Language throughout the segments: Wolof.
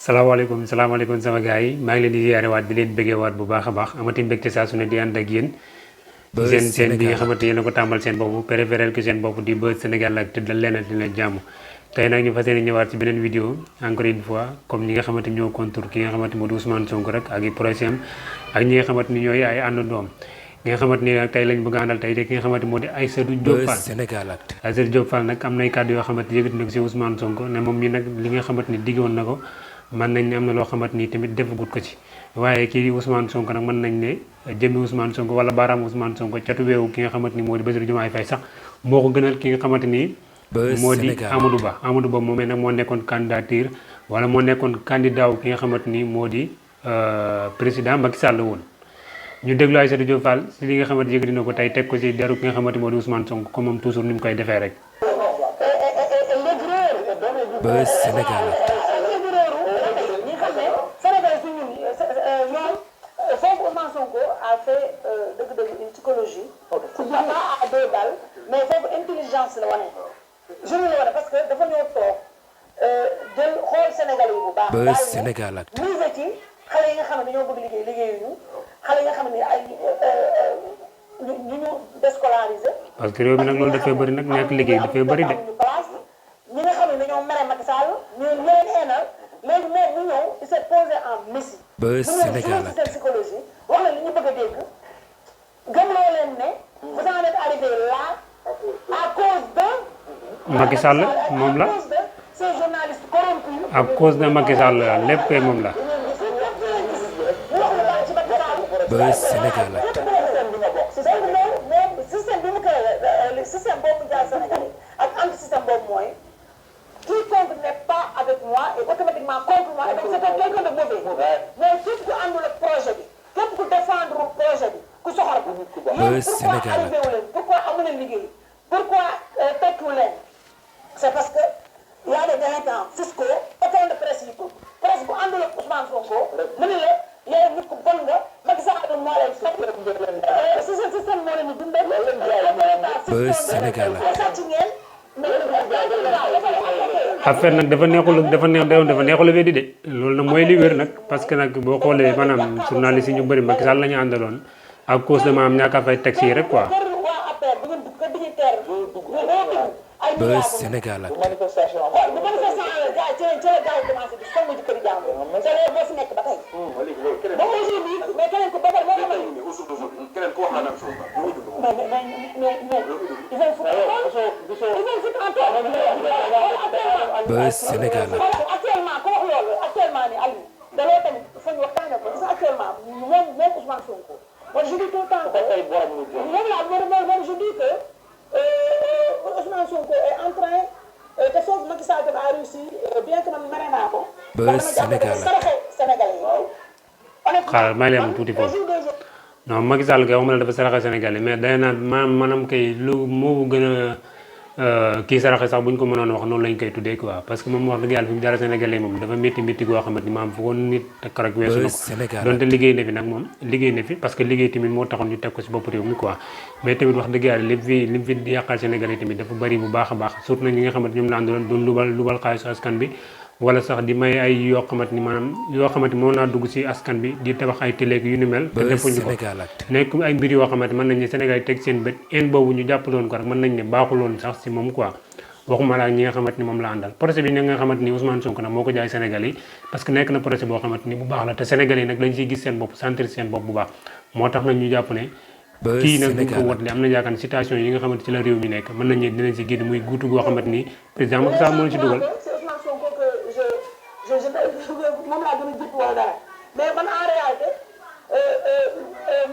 salaamaaleykum sama gars yi maa ngi leen di ziare waat di leen bëggee waat bu baax a baax amati mbégte saa su ne di ànd ak yéen ci seen bi nga xamante yéen a ko tàmbal seen bopp préféré ko seen bopp di Buzz Sénégal ak te dal leen dina jàmm tey nag ñu fas yéene ñëwaat ci beneen vidéo encore une fois comme ñi nga xamante ñoo contour ki nga xamante moo di Ousmane Sonko rek ak i projet ak ñi nga xamante ni ñooy ay àndandoom ki nga xamante ni nag tey lañ bëgg a àndal tey de ki nga xamante moo di Aïssatou Diop Fall Aïssatou Diop Fall nag am nay kàddu yoo xamante yëkkati na ko si Ousmane Sonko ne moom ñi nag li nga xamante ni diggoon na ko mën nañ ne am na loo xamante ni tamit defagut ko ci waaye kii Ousmane Sonko nag mën nañ ne jëmmi Ousmane Sonko wala baaraam Ousmane Sonko catu weewu ki nga xamante ni moo di Bassirou Diomaye Faye sax moo ko gënal ki nga xamante ni moo di Amadou Ba moomee nag moo nekkoon candidature wala moo nekkoon candidat wu ki nga xamante ni moo di président Macky Sall woon ñu déglu Aïssatou Diop Fall si li nga xamante yëkkati na ko tey teg ko si deru ki nga xamante moo di Ousmane Sonko comme moom toujours ni mu koy defee rek Buzz Sénégal Sonko a fait une psychologie. C'est pas à deux balles, mais il faut intelligence la wane. Je ne le vois parce que dafa ñëw toog jël xool Sénégal yi bu baax. Buzz Sénégal ak. mise ci xale yi nga xam ne dañoo bëgg liggéey liggéeyuñu xale yi nga xam ne ay ñu déscolarisé. parce que réew mi nag loolu dafay bëri nag nekk liggéey dafay bëri de. ñi nga xam ne dañoo mere Macky Sall ñu leen eenal léegi moom mu ñëw il s'est posé en messie. Buzz Sénégal ak. seen psychologie wax la li ñu bëgg a dégg gëmloo leen ne vous en êtes arrivé là à cause de Macky Sall moom la à cause de ces journalistes corrompus à cause de Macky Sall lépp kay moom la Buzz Sénégal ak. système bi mu créé système boobu jaay Sénégalais ak anti système boobu mooy quiconque n'est pas avec moi est automatiquement contre moi et donc c'est quelqu'un de mauvais mais képp ku àndul ak projet bi képp ku défendre projet bi ku soxor ko yéen pourquoi arrivé wu leen pourquoi amu leen liggéey pourquoi tekkiwu leen c'est parce que y a des délinquants fiscaux école de presse yi presse bu àndul ak Ousmane Sonko mu ne la yow nit ku bon nga Macky Sall moo leen fekk si seen système moo leen di dundal Buzz Sénégal ak. sàcc ngeen affaire nag dafa neexul a weddi de loolu nag mooy li wér nag parce que nag boo xoolee maanaam journaliste yi ñu bëri Macky Sall la ñu àndaloon à cause de maanaam ñàkk a fay taxi yi rek quoi. Buzz Sénégal ak. Buzz Sénégal ak. actuellement ko wax loolu actuellement ni Aliou daloo tamit fa ñu waxtaanee ko gis nga actuellement moom Ousmane Sonko moi je dis tout le temps que moom je dis que Ousmane Sonko est en train te foofu Macky Sall a réussi bien que man mere naa ko. Buzz Sénégal ak. Sénégalais yi. xaaral maa ngi lay am tuuti foofu non Macky Sall kay waxuma la dafa saraxe Sénégalais mais day naan maanaam kay lu moo gën a kii saraxe sax bu ñu ko mënoon wax noonu lañ koy tuddee quoi parce que moom wax dëgg yàlla fi mu dara Sénégalais moom dafa métti goo xamante ni maam fu ko nit takk rek weesu na ko donte liggéey na fi nag moom liggéey na fi parce que liggéey tamit moo taxoon ñu teg ko si bopp réew mi quoi mais tamit wax dëgg yàlla li mu fi yàqal Sénégalais tamit dafa bari bu baax a baax surtout nag ñi nga xamante ñoom la àndaloon doon lubal xaalisu askan bi wala sax di may ay yoo xamante ni maanaam yoo xamante ni moo naa dugg si askan bi di tabax ay téléeg yu ni mel te defuñu ko nekk ay mbir yoo xamante mën nañ ne Sénégal yi teg seen bët en boobu ñu jàppaloon ko rek mën nañ ne baaxuloon sax si moom quoi waxuma la ñi nga xamante ni moom la àndal projet bi nag nga xamante ni Ousmane Sonko nag moo ko jaay Sénégal yi parce que nekk na projet boo xamante ni bu baax la te Sénégal yi nag dañ siy gis seen bopp sentir seen bopp bu baax moo tax nag ñu jàpp ne kii nag buñ ko wotli am na yaakaar ne situation yi nga xamante ci la réew mi nekk mën nañ ne dinañ si génn muy guutu goo xamante ni président Macky Sall moo ci dugal moom laa gën a jub wala dara mais man en réalité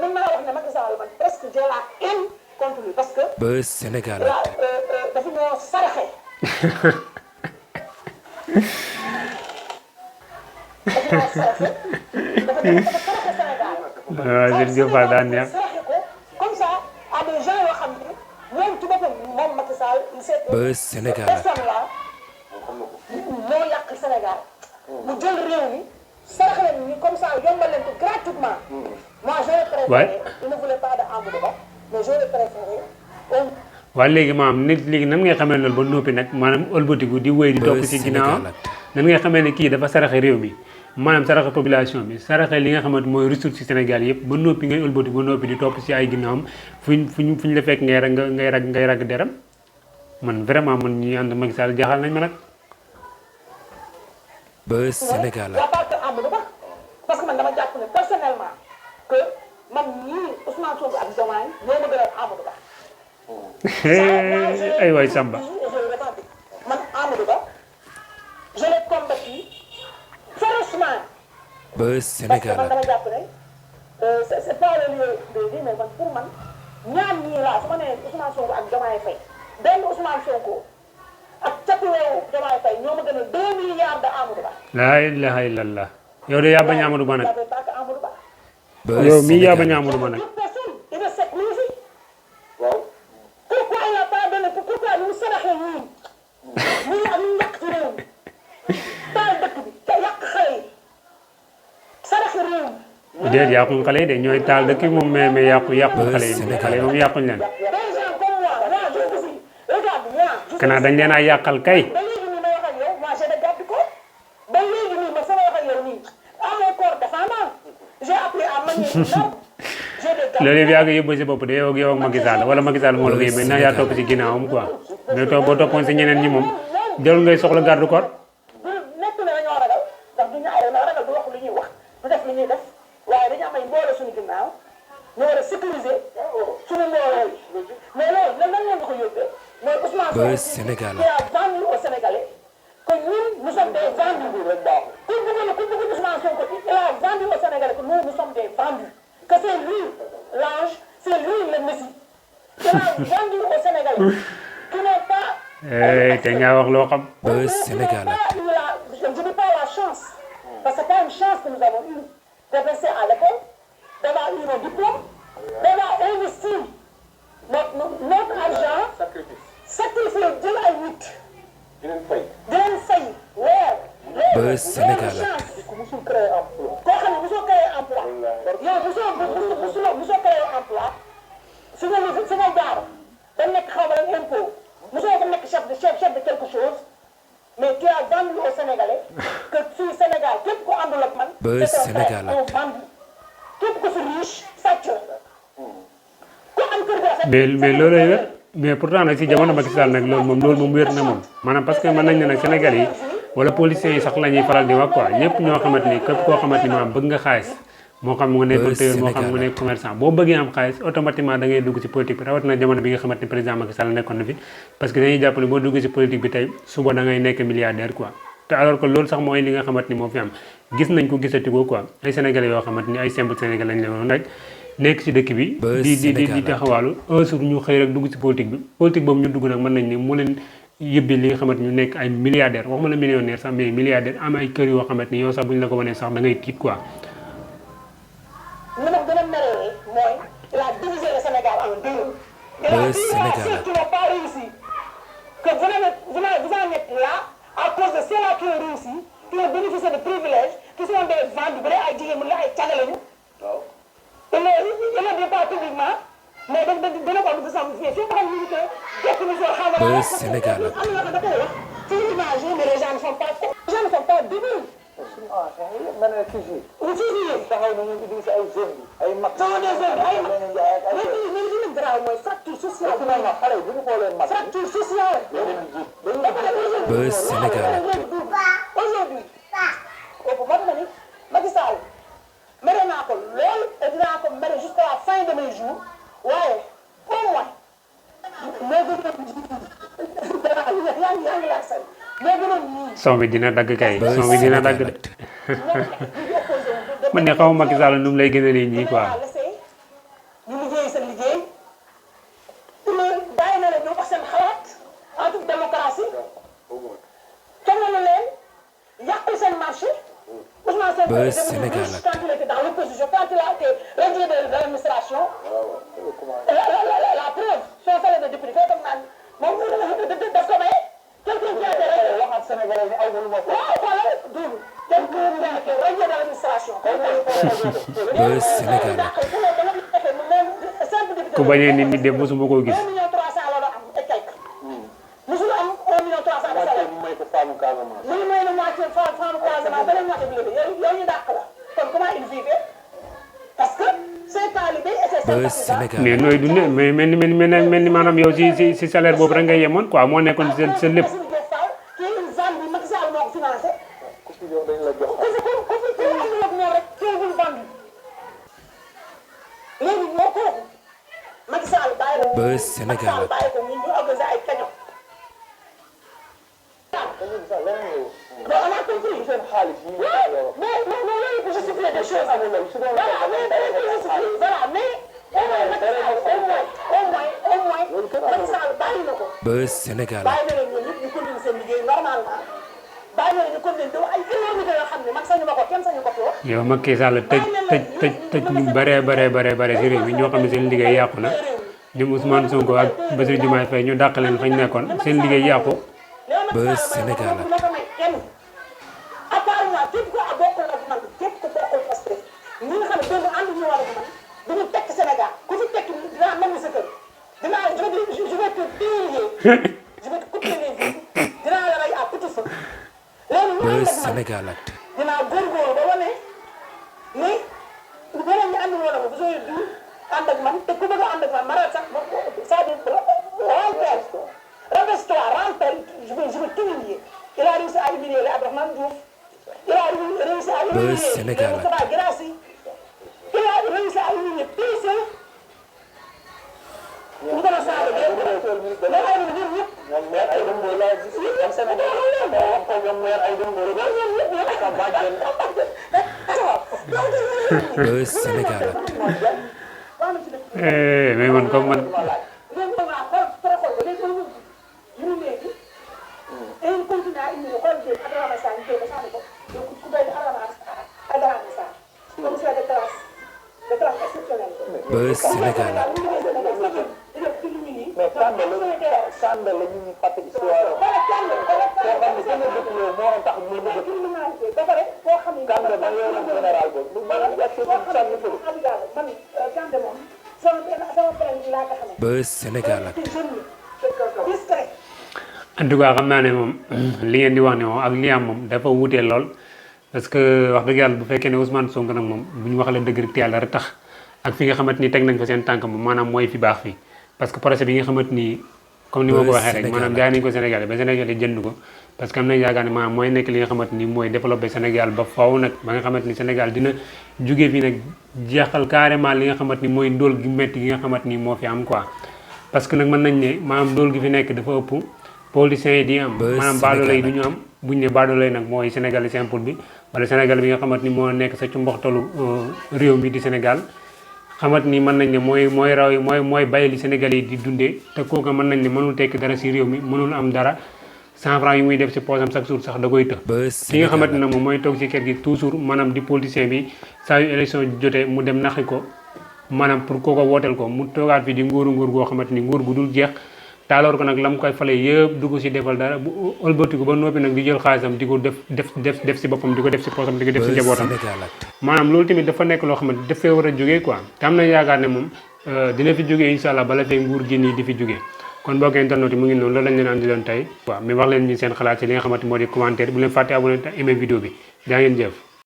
mën naa wax ne Macky Sall man presque j'ai la haine contre lui parce que. Buzz Sénégal ak. dafa ñoo saraxe. dafa ñoo saraxe. dafa saraxe Sénégal. waaw jërëjëf Diop Fall daan neex. saraxe ko comme ça à des gens yoo xam ne moom ci boppam moom Macky Sall. Buzz Sénégal ak. personne là moo yàq Sénégal. mu jël réew mi sarax leen ni comme ça yombal leen ko gratuitement. moi j'aurais préféré il ne voulait pas de Amadou Ba mais j'aurais préféré. waaye léegi maanaam nit léegi nan ngay xamee loolu ba noppi nag maanaam ëlbatiku di wéy di topp si ginnaaw nan ngay xamee ne kii dafa saraxe réew mi maanaam saraxe population bi saraxe li nga xamante mooy ressource ci Sénégal yëpp ba noppi ngay ëlbati ba noppi di topp ci ay ginnaawam fuñ la fekk ngay ragg deram man vraiment man ñi ànd Macky Sall jaaxal nañ ma nag. Buzz Sénégal la part que Amadou Ba parce que man dama jàpp ne personnellement que man ñii Ousmane Sonko ak Diomaye ñoo ma gënal Amadou Ba. ay waay Samba. man Amadou Ba je l'ai combattu férocement. Buzz Sénégal parce que man dama jàpp ne c'est pas le lieu de dire mais man pour man ñaar ñii laa su ma nee Ousmane Sonko ak Diomaye Faye benn Ousmane Sonko ak catu weewu Diomaye Faye ñoo ma gën a 2 milliards de Amadou Ba. laa ilaha illallah yow de yaa bañ Amadou Ba nag. Buzz yow mii yaa bañ Sénégal Amadou Ba nag. Pourquoi il n'a pas donné pourquoi ñu saraxee ñii ñii am ñàkk ci réew mi taal dëkk bi te yàq xale yi saraxe réew mi. déet yàquñ xale yi de ñooy taal dëkk moom mais yàqu xale yi xale yi moom yàquñ leen. des gens comme moi je suis regarde moi. kanaa dañ leen a yàqal kay. ba léegi nii ma wax ak yow moi j'ai des garde corps ba léegi nii ma sama wax ak yow nii à mon corps défendant j'ai appris à manier une arme. loolu yëpp yaa ngi yóbbu si bopp de yow ak Macky Sall wala Macky Sall moo la ko yóbbee ndax yaa topp si ginnaawam quoi mais boo toppoon si ñeneen ñi moom jarul ngay soxla garde corps. nekk na dañoo ragal ndax du ñu ay ragal du wax lu ñuy wax du def lu ñuy def waaye dañu am ay mbooloo suñu ginnaaw ñu war a sécuriser suñu mbooloo yi mais loolu lan lañ leen ko yóbbee mooy Ousmane Buzz Sonko Sénégal qui a vendu aux Sénégalais que ñun nous sommes des vendus ku bëgg Ousmane Sonko il a vendu aux Sénégalais que nous sommes des vendus que c'est lui l'ange, c'est lui le Messie. Il a vendu aux Sénégalais qui n'ont pas. te nga wax loo xam. Buzz Sénégal Je ne dis pas la chance, parce que c'est pas une chance que nous avons eue de rester à l'école, d'avoir eu nos diplômes, d'avoir investi notre argent, sacrifier jël ay nit. di leen fay weer. Buzz Sénégal koo xam ne mosoo créé emploi yow mosoo créé emploi su nga jaar ba nekk xaw ma lan impôt mosoo ko nekk chef de quelque chose mais tu as vendu au Sénégalais que fii Sénégal képp ku àndul ak man. Buzz Sénégal képp ku fi riche sàcc ku am kër gu rafet. mais loolu lay wér mais pourtant nag si jamono Macky Sall nag loolu moom wér na moom maanaam parce que mën nañ ne nag Sénégal yi. wala policiers yi sax la ñuy faral di wax quoi ñëpp ñoo xamante ni képp koo xamante ni maanaam bëgg nga xaalis moo xam nga nekk tailleur moo xam nga nekk commerçant boo bëggee am xaalis automatiquement da ngay dugg ci politique bi rawatina jamono bi nga xamante ni président Macky Sall nekkoon na fi parce que dañuy jàpp ne boo duggee ci politique bi tey suba da ngay nekk milliardaire quoi te alors que loolu sax mooy li nga xamante ni moo fi am gis nañ ko gisati ko quoi ay sénégalais yoo xamante ni ay simple sénégalais lañ leen rek nekk ci dëkk bi di taxawaalu un jour ñu xëy rek dugg ci politique bi politique boobu ñu dugg nag mën nañ ni mu leen yëbbi li nga xamante ñu nekk ay milliardaire waxuma la millionnaire sax mais milliardaire am ay kër yoo xamante ni yow sax bu ñu la ko wanee sax da ngay tiit quoi. li ma gën a meree mooy il a divisé le Sénégal en deux. Il a dit ceux qui n'ont pas réussi que vous en êtes là à cause de ceux-là qui ont réussi qui ont bénéficié de privilèges qui sont des vendus bu dee ay jigéen mu la ay caga lañu. il ne dit pas publiquement mais dina ko am du sam fii fi nga xam ne Buzz Sénégal tu imagines mais les gens ne sont pas débiles. fracture sociale. Buzz Sénégal aujourd'hui Macky Sall mere naa ko lool et dinaa ko mere jusqu'à la fin de mes jours waaye au moins son bi dina dagg kay son bi dina dagg de man ne xaw ma Macky Sall nu mu lay gën a lii ñii quoi. ñu liggéey seen liggéey bàyyi na leen ñoo wax seen xalaat en toute démocratie tolloo leen yàqul seen marché. Buzz Sénégal quand il était dans l'opposition quand il a été radié de l'administration la preuve son salaire de député fekk naan moom daf ko may quelqu'un qui a été waxaat Sénégalais ni aw ma lu ma ko xoolal duul quelqu'un qui a été radié de l'administration Buzz Sénégal ku bañee nit ñi de mosuma koo gis. 1 million 300 la doon am et quelque musul am 1 million 300 mu may ko femme Casamance. muy may na moitié femme Casamance beneen moitié bi yow ñu dàq la kon comment il vivait parce que ses talibés et ses sympathisants. mais nooy dundee mais mel ni maanaam yow si salaire boobu rek nga yemoon quoi moo nekkoon sa lépp. kii une vanne bi Macky Sall moo ko financé. ku fi yow dañ la jox. ku fi amul ak moom rek teewul vanne bi léegi moo kooku Macky Sall bàyyi ko. Buzz Sénégal. Macky Sall bàyyi ko ñu organiser ay kaño. mais on a compris. seen xaalis yi mais loolu pour justifier des choses. voilà mais au moins Macky Sall bàyyi na ko. Buzz Sénégal. bàyyi na leen ñoom ñëpp ñu continuer seen liggéey normalement bàyyi na leen ñu continuer daw ay énormité yoo xam ne man sañu ma ko kenn sañu ko fi wax. yow Macky Sall tëj ñu bare si réew mi ñoo xam ne seen liggéey yàqu na ñoom Ousmane Sonko ak Bassirou Diomaye Faye ñu dàq leen fañ nekkoon seen liggéey yàqu. Buzz Sénégal. à part moi képp ku bokkul ak man képp ku bokkul Pastef ñi nga xam ne démb ànd ñu war ak man duñu tekk Sénégal ku fi tekk dinaa mel ni sa kër dinaa je vais te piller je vais te couper les yeux dinaa la rey à petit feu. léegi ñu ànd Buzz ak man Sénégal Actu. dinaa góorgóorlu ba wane ni beneen ñi ànd wala ma bu sooy du ànd ak man te ku bëgg a ànd ak man ma sax c'est-à-dire rappelle-toi je vais t'humilier. Il a réussi à humilier Abdourahmane Diouf. Il a réussi à humilier Moustapha Guirassy. Il a réussi à humilier tous ceux ñu gën a saaga mais ay ñun ñëpp. ñoom maire ay dëmbo la gis ñoom Sénégal ñoom maire ay dëmbo la ñoom ñëpp ka bàjjen. Buzz Sénégal Actu. mais man comme man. Buzz Sénégal Actu. mais Kande la ñu fàtte histoire koo xam ne gën a dëkk yow moo tax muy dëkk ba pare koo xam ne Kande ba yow la général boobu lu ma la jàppee ci sànni fële man Kande moom sama frère bi laa ko xamee Buzz Sénégal Actu. discret en tout cas xam naa ne moom li ngeen di wax ne moom ak li am moom dafa wutee lool parce que wax dëgg yàlla bu fekkee ne Ousmane Sonko nag moom bu ñu wax la dëgg rek te yàlla rek tax ak fi nga xamante ni teg nañ fa seen tànk moom maanaam mooy fi baax fii parce que projet bi nga xamante ni comme ni ma ko waxee rek maanaam jaay nañ ko Sénégal ba Sénégal yi jënd ko parce que am nañ yaakaar ne maanaam mooy nekk li nga xamante ni mooy développé Sénégal ba faw nag ba nga xamante ni Sénégal dina jógee fii nag jeexal carrément li nga xamante ni mooy ndóol gi métti gi nga xamante ni moo fi am quoi parce que nag mën nañ ne maanaam ndóol gi fi nekk dafa ëpp politiciens yi di am maanaam baadoolo yi du ñu am buñ ne baadoolo yi nag mooy Sénégal simple bi wala Sénégal bi nga xamante ni moo nekk sa ci mboxtalu réew mi di Sénégal xamante ni mën nañ ne mooy raw yi mooy bàyyi li Sénégal yi di dundee te kooku mën nañ ne mënul tekki dara si réew mi mënul am dara 100 francs yi muy def si poosam chaque jour sax da koy të ki nga xamante ne moom mooy toog si kër gi toujours maanaam di politicien bi saa yu élection jotee mu dem naxi ko maanaam pour kooko wooteel ko mu toogaat fi di nguur goo xamante ni nguur gu dul jeex taaloor ko nag la mu koy fale yëpp du ko si defal dara bu ëlbatiku ba noppi nag di jël xaalisam di ko def si boppam di ko def si poosam di ko def si njabootam maanaam loolu tamit dafa nekk loo xamante dafay war a jógee quoi te am na yaakaar ne moom dina fi jógee incha allah bala fee nguur gi nii di fi jógee kon boo ko internet yi mu ngi noonu loolu lañ leen andi loon tey waaw mais wax leen ñu seen xalaat ci li nga xamante moo di commentaire bu leen fàtte abonné te aimé vidéo bi jaa ngeen jëf